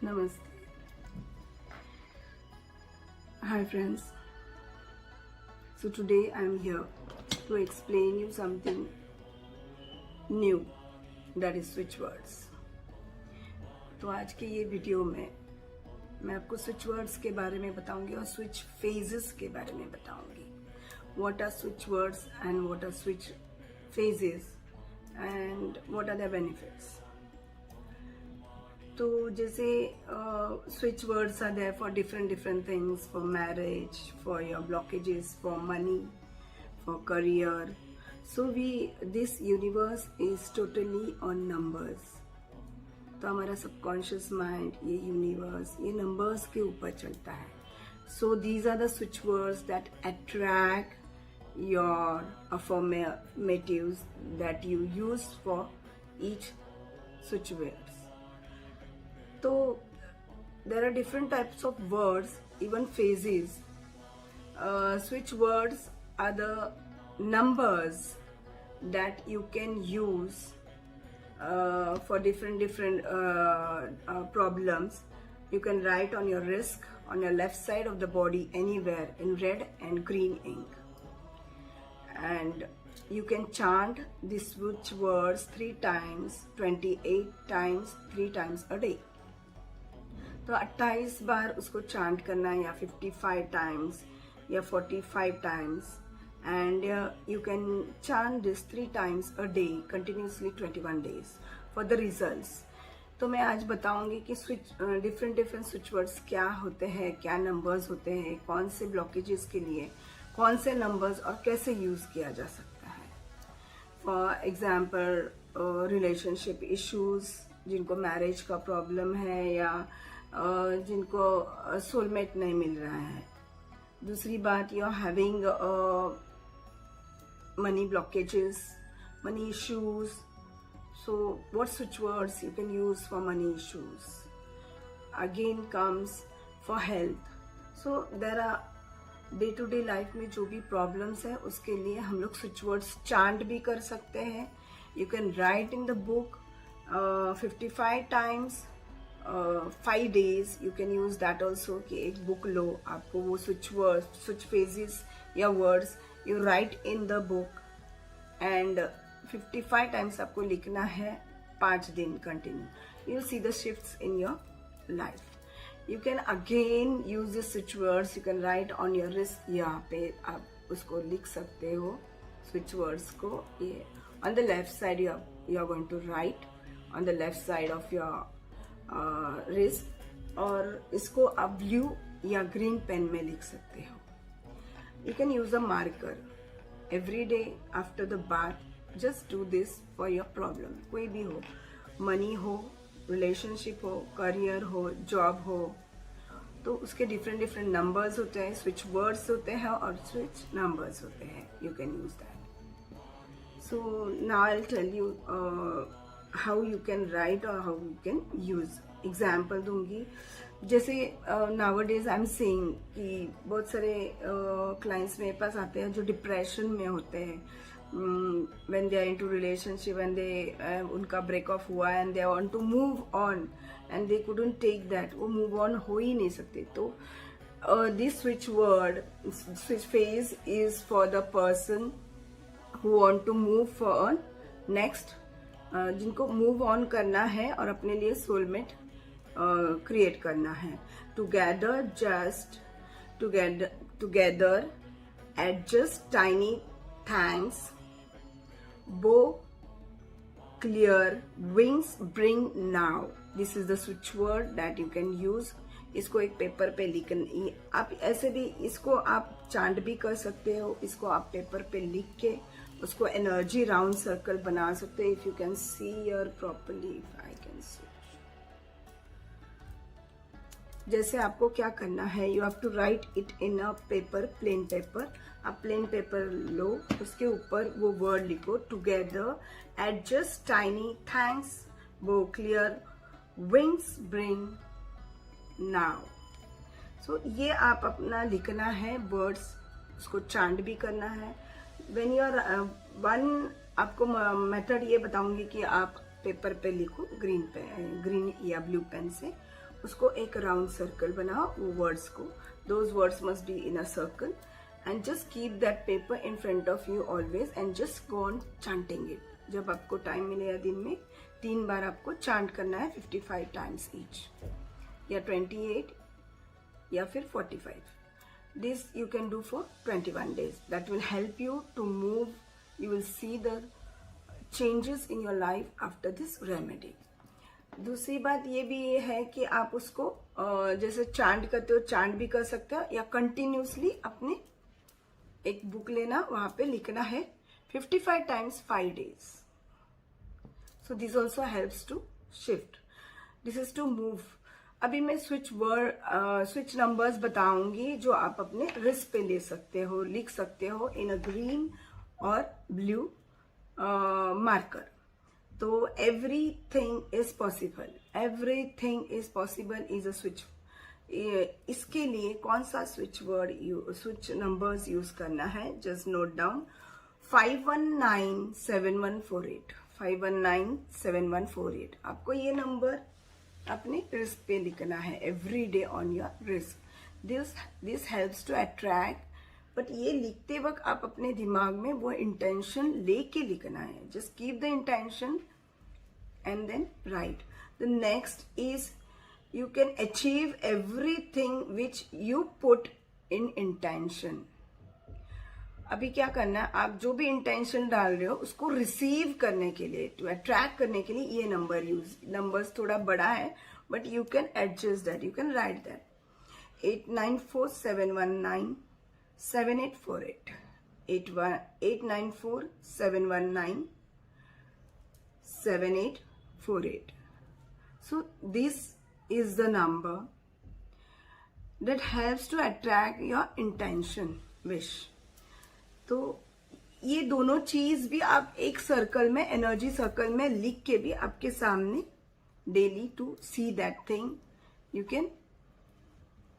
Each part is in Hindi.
Namaste. Hi friends. So today I am here to explain you something new, that is switch words. तो आज के ये वीडियो में मैं आपको स्विच वर्ड्स के बारे में बताऊंगी और स्विच फेजेस के बारे में बताऊंगी. What are switch words and what are switch phases and what are their benefits. तो जैसे switch words are there for different things, for marriage, for your blockages, for money, for career. So this universe is totally on numbers. तो हमारा सबकॉन्शियस माइंड, ये यूनिवर्स, ये नंबर्स के ऊपर चलता है. So these are the switch words that attract your affirmatives that you use for each switch words. So there are different types of words, even phases. Switch words are the numbers that you can use for different problems. You can write on your wrist, on your left side of the body, anywhere in red and green ink. And you can chant these switch words 3 times, 28 times, 3 times a day. तो 28 बार उसको चांट करना है, या 55 टाइम्स या 45 times, and you can chant this 3 times a day continuously 21 days for the results. तो मैं आज बताऊंगी कि डिफरेंट स्विच वर्ड्स क्या होते हैं, क्या नंबर्स होते हैं, कौन से ब्लॉकेजेस के लिए कौन से नंबर्स और कैसे यूज किया जा सकता है. फॉर एग्जाम्पल रिलेशनशिप इश्यूज, जिनको मैरिज का प्रॉब्लम है या जिनको सोलमेट नहीं मिल रहा है. दूसरी बात, you are having money blockages, money issues. So what switch words you can use for money issues. Again comes for health. So there are day to day life में जो भी प्रॉब्लम्स है उसके लिए हम लोग स्विच वर्ड्स चांट भी कर सकते हैं. You can right in the book 55 times, 5 days. You can use that also कि एक बुक लो, आपको वो स्विच फेजेस या words you right in the book, and 55 times आपको लिखना है 5 दिन continue. You see the shifts in your life. You can again use this switch words. You can write on your wrist. यहाँ पे आप उसको लिख सकते हो स्विच वर्ड्स को. ये on the left side you are going to write on the left side of your wrist, और इसको आप ब्लू या ग्रीन पेन में लिख सकते हो. You can use a marker every day after the bath. Just do this for your problem. कोई भी हो, मनी हो, रिलेशनशिप हो, करियर हो, जॉब हो, तो उसके डिफरेंट नंबर्स होते हैं, स्विच वर्ड्स होते हैं और स्विच नंबर्स होते हैं. You can use that. So now I will tell you how you can write or how you can use. Example दूंगी. जैसे nowadays I'm saying कि बहुत सारे क्लाइंट्स मेरे पास आते हैं जो डिप्रेशन में होते हैं, when they are into relationship and they उनका ब्रेक ऑफ हुआ and they want to move on and they couldn't take that. वो मूव ऑन हो ही नहीं सकते. तो this switch phase is for the person who want to move for next, जिनको मूव ऑन करना है और अपने लिए सोलमेट क्रिएट करना है. Together adjust tiny thanks bow clear wings bring now. This is the switch word that you can use. इसको एक पेपर पे लिखना. आप ऐसे भी इसको आप चांट भी कर सकते हो. इसको आप पेपर पे लिख के उसको एनर्जी राउंड सर्कल बना सकते हैं. If you can see your properly, if I can see. जैसे आपको क्या करना है, you have to write it in a paper, plain paper. आप प्लेन पेपर लो, उसके ऊपर वो वर्ड लिखो. Together adjust tiny thanks bow clear wings bring now. So ये आप अपना लिखना है वर्ड्स, उसको चांट भी करना है. व्हेन यू आर आपको मेथड ये बताऊंगी कि आप पेपर पे लिखो ग्रीन या ब्लू पेन से, उसको एक राउंड सर्कल बनाओ, वो वर्ड्स को, those words must be in a circle, and just keep that paper in front of you always and just go on chanting it. जब आपको टाइम मिले या दिन में 3 बार आपको चांट करना है 55 टाइम्स ईच, या 28 या फिर 45। This you can do for 21 days. That will help you to move. You will see the changes in your life after this remedy. दूसरी बात ये भी ये है कि आप उसको जैसे चांट करते हो, चांट भी कर सकते हो, या कंटिन्यूसली अपने एक बुक लेना, वहां पे लिखना है 55 times 5 days. So this also helps to shift. This is to move. अभी मैं स्विच नंबर्स बताऊंगी जो आप अपने रिस्ट पे ले सकते हो, लिख सकते हो इन अ ग्रीन और ब्लू मार्कर। तो everything is possible, everything is possible is a switch. इसके लिए कौन सा स्विच नंबर्स यूज करना है, जस्ट नोट डाउन 5197148, 5197148। आपको ये नंबर अपने रिस्ट पे लिखना है every day on your wrist. This helps to attract, but ये लिखते वक्त आप अपने दिमाग में वो इंटेंशन लेके लिखना है। Just keep the intention and then write. The next is you can achieve everything which you put in intention. अभी क्या करना है, आप जो भी इंटेंशन डाल रहे हो उसको रिसीव करने के लिए, टू अट्रैक्ट करने के लिए ये नंबर्स थोड़ा बड़ा है, but you can adjust that, you can right that 8947197848, 8947197848. So this is the number that helps to attract your intention, wish. तो ये दोनों चीज भी आप एक सर्कल में, एनर्जी सर्कल में लिख के भी आपके सामने daily to see that thing, you can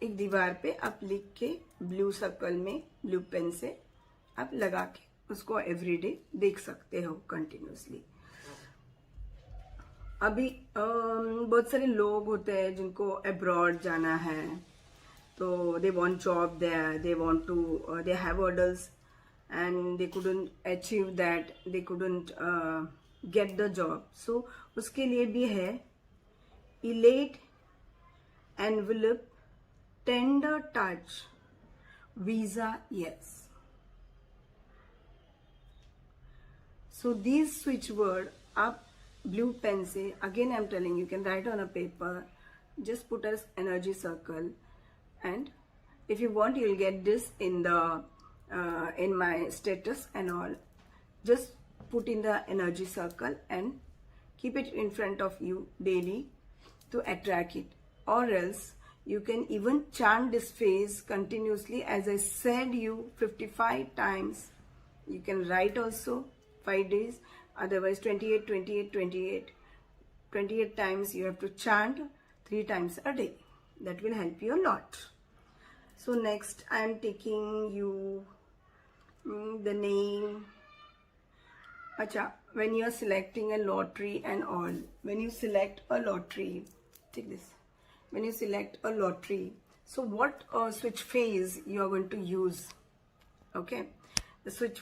एक दीवार पे आप लिख के ब्लू सर्कल में ब्लू पेन से आप लगा के उसको एवरीडे देख सकते हो कंटिन्यूसली। अभी बहुत सारे लोग होते हैं जिनको अब्रॉड जाना है, तो they want job there, they want to, they have orders and they couldn't achieve that, they couldn't get the job. So उसके लिए भी है elate envelope tender touch visa yes. So this switch word आप blue pen से, again I'm telling you can write on a paper, just put as energy circle, and if you want you'll get this in the in my status and all. Just put in the energy circle and keep it in front of you daily to attract it, or else you can even chant this phrase continuously, as I said you 55 times. You can write also 5 days, otherwise 28 times you have to chant 3 times a day. That will help you a lot. So next I am taking you the name. Acha, when you are selecting a lottery and all, when you select a lottery, take this, when you select a lottery, so what switch phase you are going to use? Okay, the switch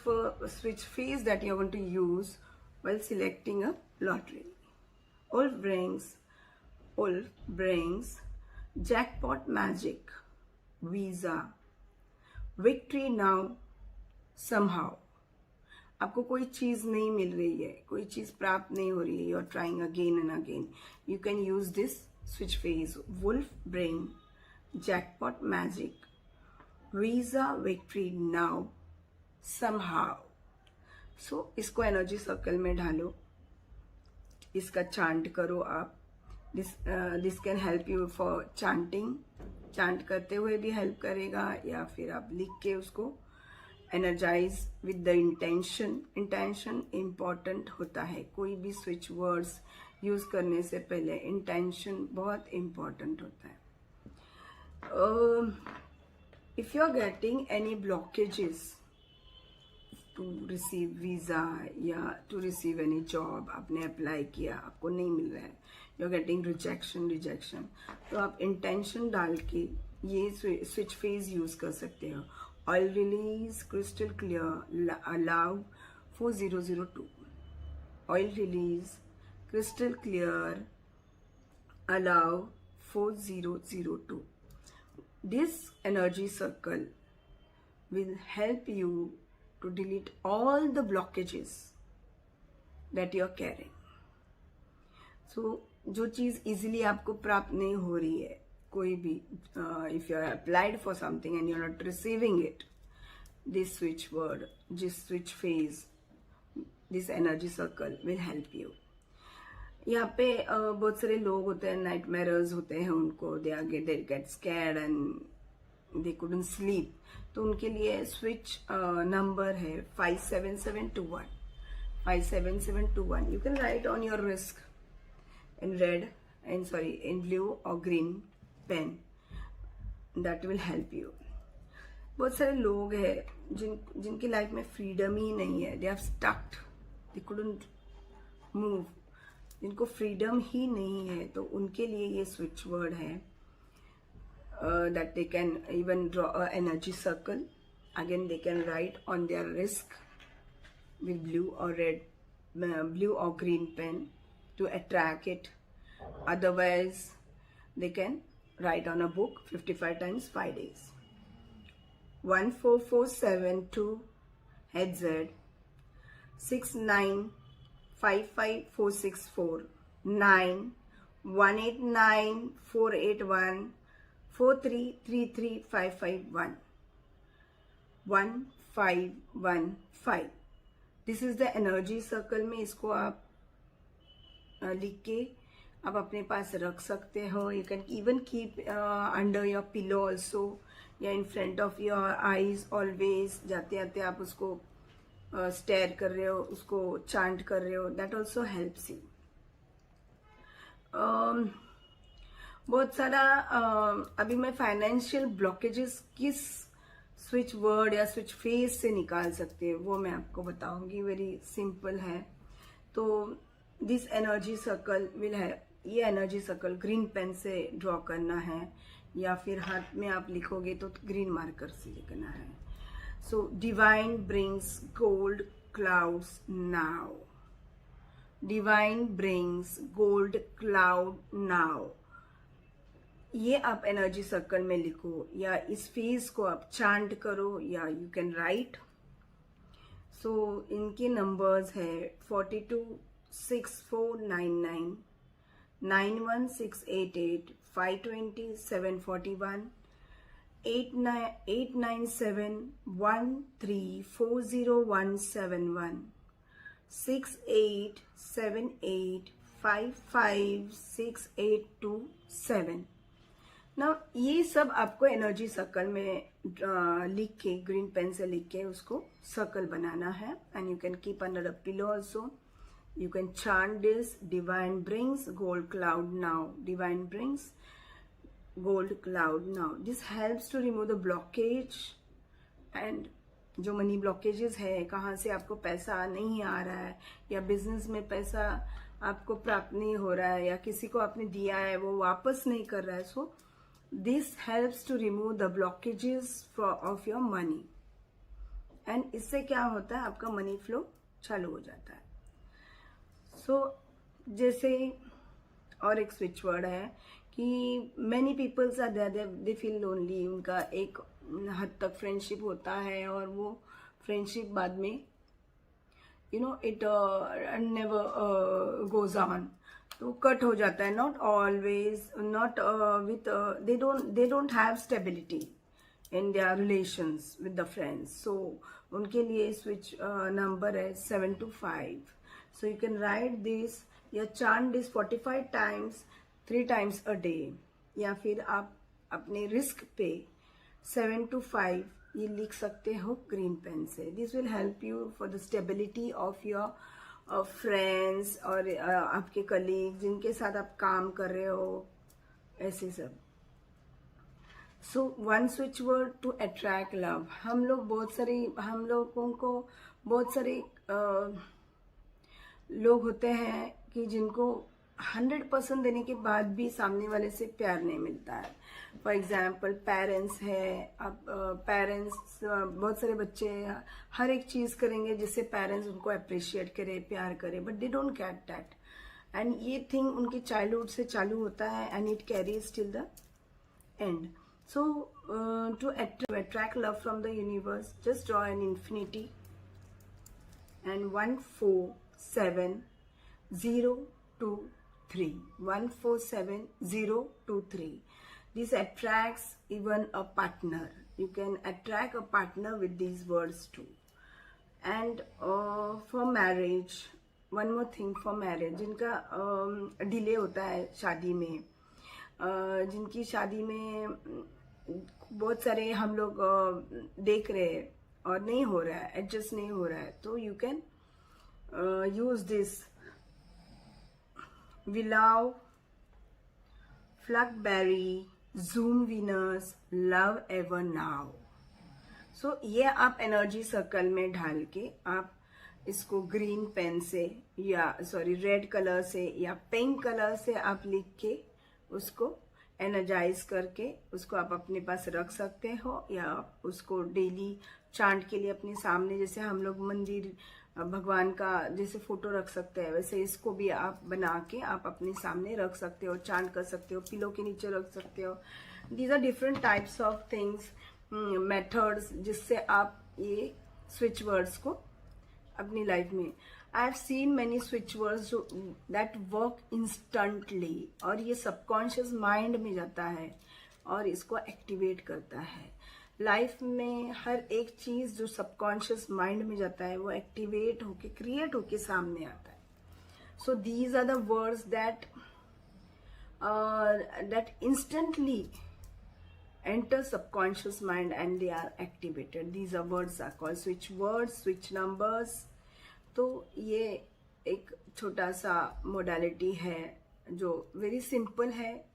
phase that you are going to use while selecting a lottery. Wolf brings jackpot magic, visa, victory now, somehow. आपको कोई चीज नहीं मिल रही है, कोई चीज प्राप्त नहीं हो रही है, you are trying again and again, you can use this switch phrase. Wolf bring jackpot magic, visa victory now somehow. So इसको एनर्जी सर्कल में डालो, इसका चांट करो आप। This can help you for chanting, chant करते हुए भी हेल्प करेगा, या फिर आप लिख के उसको energise with the intention. Intention important होता है, कोई भी स्विच वर्ड्स यूज करने से पहले इंटेंशन बहुत इम्पॉर्टेंट होता है। If you are getting any blockages to receive visa या टू रिसीव एनी जॉब, आपने अप्लाई किया, आपको नहीं मिल रहा है, यू आर गेटिंग रिजेक्शन, तो आप इंटेंशन डाल के ये स्विच फेज यूज कर सकते हो. Oil release crystal clear allow 4002. Oil release crystal clear allow 4002. This energy circle will help you to delete all the blockages that you are carrying. So जो चीज इजीली आपको प्राप्त नहीं हो रही है, कोई भी, if you are applied for something and you are not receiving it, this switch word, this switch phase, this energy circle will help you. यहाँ पे बहुत सारे लोग होते हैं, नाइटमेयर्स होते हैं उनको, they get scared and they couldn't sleep, तो उनके लिए स्विच नंबर है 57721. 57721. You can write on your risk in red in blue और green pen. That will help you. बहुत सारे लोग हैं जिनकी लाइफ में फ्रीडम ही नहीं है, they are stucked, they couldn't move, जिनको फ्रीडम ही नहीं है, तो उनके लिए ये स्विच वर्ड है that they can even draw a energy circle. Again they can write on their risk with blue or green pen to attract it. Otherwise they can write on a book 55 times 5 days. 14472 HZ 6955464 9 189 481 4333551 1515. This is the energy circle में इसको आप लिख के आप अपने पास रख सकते हो. You can even keep under your pillow also, या in front of your eyes always. जाते आते आप उसको स्टेयर कर रहे हो, उसको चांट कर रहे हो, दैट ऑल्सो हेल्प्स यू. बहुत सारा अभी मैं फाइनेंशियल ब्लॉकेजेस किस स्विच वर्ड या स्विच फेज से निकाल सकते हैं वो मैं आपको बताऊंगी. वेरी सिंपल है. तो दिस एनर्जी सर्कल विल है, ये एनर्जी सर्कल ग्रीन पेन से ड्रॉ करना है, या फिर हाथ में आप लिखोगे तो ग्रीन मार्कर से लिखना है. So divine brings gold clouds now. Divine brings gold cloud now. ये आप एनर्जी सर्कल में लिखो, या इस फेज को आप चांट करो, या यू कैन राइट. सो इनके नंबर्स है 426499 91688 520 741 897 1340171 6878 556827. ना ये सब आपको एनर्जी सर्कल में लिख के, ग्रीन पेन से लिख के उसको सर्कल बनाना है. And you can keep under a pillow also. You can chant this divine brings gold cloud now. Divine brings gold cloud now. This helps to remove the blockage. And जो मनी ब्लॉकेजेस है, कहाँ से आपको पैसा नहीं आ रहा है, या बिजनेस में पैसा आपको प्राप्त नहीं हो रहा है, या किसी को आपने दिया है वो वापस नहीं कर रहा है. सो this helps to remove the blockages of your money. and इससे क्या होता है, आपका मनी फ्लो चालू हो जाता है. सो जैसे और एक स्विच वर्ड है कि many peoples are there, they feel lonely. उनका एक हद तक फ्रेंडशिप होता है, और वो फ्रेंडशिप बाद में it never goes on, तो कट हो जाता है. Not always, not with, they don't have stability in their relations with the friends. So उनके लिए स्विच नंबर है 725. So you can write this या chant this 45 times 3 times a day, या फिर आप अपने रिस्क पे 725 ये लिख सकते हो ग्रीन पेन से. This will help you for the stability of your friends और आपके कलीग जिनके साथ आप काम कर रहे हो, ऐसे सब. So one switch word to attract love. हम लोगों को बहुत सारे लोग होते हैं कि जिनको 100% देने के बाद भी सामने वाले से प्यार नहीं मिलता है. फॉर एग्जाम्पल पेरेंट्स है, अब पेरेंट्स बहुत सारे बच्चे हर एक चीज करेंगे जिससे पेरेंट्स उनको अप्रिशिएट करे, प्यार करे, but they don't get that. And ये थिंग उनकी चाइल्डहुड से चालू होता है and it carries till the end. So to attract love from the universe, just draw an infinity and 147023. 147023. This attracts even a partner. You can attract a partner with these words too. And for marriage, one more thing for marriage, जिनका डिले होता है शादी में, जिनकी शादी में बहुत सारे हम लोग देख रहे हैं और नहीं हो रहा है, एडजस्ट नहीं हो रहा है, तो you can use this vilav flakberry zoom winners love ever now. So ये आप एनर्जी सर्कल में डाल के आप इसको ग्रीन पेन से या रेड कलर से या पिंक कलर से आप लिख के उसको एनर्जाइज करके उसको आप अपने पास रख सकते हो, या उसको डेली चांट के लिए अपने सामने, जैसे हम लोग मंदिर भगवान का जैसे फोटो रख सकते हैं, वैसे इसको भी आप बना के आप अपने सामने रख सकते हो, चांट कर सकते हो, पिलो के नीचे रख सकते हो. These are different types of things, methods, जिससे आप ये स्विच वर्ड्स को अपनी लाइफ में. I have seen many switch words that work instantly, और ये सबकॉन्शियस माइंड में जाता है और इसको एक्टिवेट करता है. लाइफ में हर एक चीज जो सबकॉन्शियस माइंड में जाता है वो एक्टिवेट होके क्रिएट होके सामने आता है. So these are the words that instantly enter subconscious mind and they are activated. These are words are called switch words, switch numbers. तो ये एक छोटा सा मोडालिटी है जो वेरी सिंपल है.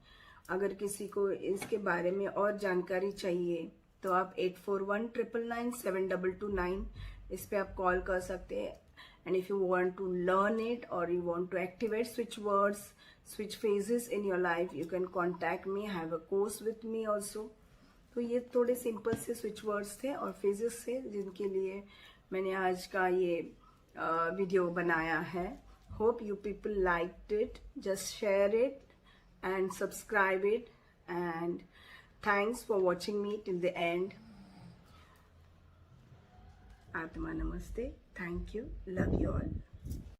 अगर किसी को इसके बारे में और जानकारी चाहिए तो आप 8419997229 इस पे आप कॉल कर सकते हैं. And if you want to learn it और you want to activate switch words, switch phrases in your life, you can contact me, have a course with me also. तो ये थोड़े सिंपल से स्विच वर्ड्स थे और फेजेस थे जिनके लिए मैंने आज का ये वीडियो बनाया है. Hope you people liked it. Just share it and subscribe it, and thanks for watching me till the end. Atma Namaste. Thank you. Love you all.